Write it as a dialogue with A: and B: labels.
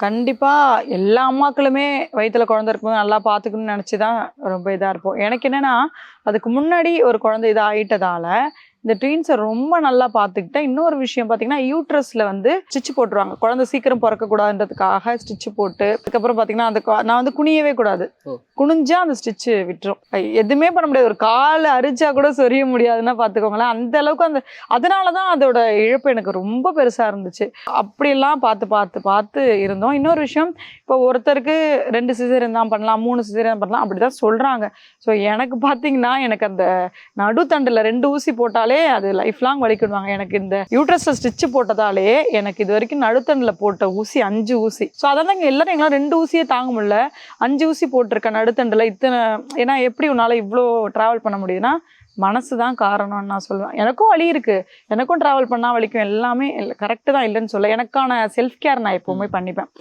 A: கண்டிப்பா எல்லா அம்மாக்களுமே வயித்துல குழந்தை இருக்கும்போது நல்லா பார்த்துக்கணும்னு நினைச்சு தான் ரொம்ப இதா இருப்போம். எனக்கு என்னன்னா, அதுக்கு முன்னாடி ஒரு குழந்தை இது ஆயிட்டதால, இந்த ட்வின்ஸ ரொம்ப நல்லா பார்த்துக்கிட்டேன். இன்னொரு விஷயம் பார்த்தீங்கன்னா, யூட்ரஸ்ல வந்து ஸ்டிட்ச் போட்டுருவாங்க. குழந்தை சீக்கிரம் பொறக்கக்கூடாதுன்றதுக்காக ஸ்டிட்ச் போட்டு, அதுக்கப்புறம் பார்த்தீங்கன்னா, நான் வந்து குனியவே கூடாது.
B: ஓ.
A: குனிஞ்சா அந்த ஸ்டிட்ச் விட்டுரும். எதுவுமே பண்ண முடியாது. ஒரு கால் அரிச்சா கூட சொரிய முடியாதுன்னா பார்த்துக்கோங்களேன். அந்த அளவுக்கு அதனால தான் அதோட இழப்பு எனக்கு ரொம்ப பெருசா இருந்துச்சு. அப்படியெல்லாம் பார்த்து பார்த்து பார்த்து இருந்தோம். இன்னொரு விஷயம், இப்போ ஒருத்தருக்கு 2 சிசேரியன் தான் பண்ணலாம், 3 சிசேரியன் பண்ணலாம் அப்படிதான் சொல்றாங்க. ஸோ எனக்கு பார்த்தீங்கன்னா, எனக்கு அந்த நடுத்தண்டுல 2 ஊசி போட்டாலே அது லைஃப் லாங் வலிக்குடுவாங்க. எனக்கு இந்த யூட்ரஸ்ல ஸ்டிட்ச் போட்டதாலே எனக்கு இது வரைக்கும் நடுத்தண்டுல போட்ட ஊசி 5 ஊசி. ஸோ அதான் எல்லாரும் எங்களால் 2 ஊசியே தாங்க முடியல. 5 ஊசி போட்டிருக்கேன் நடுத்தண்டுல. ஏன்னா எப்படி உன்னால இவ்வளோ டிராவல் பண்ண முடியுதுன்னா, மனசு தான் காரணம்னு நான் சொல்லுவேன். எனக்கும் வலி இருக்கு. எனக்கும் டிராவல் பண்ணா வலிக்கும். எல்லாமே கரெக்டு தான், இல்லைன்னு சொல்ல. எனக்கான செல்ஃப் கேர் நான் எப்பவுமே பண்ணிப்பேன்.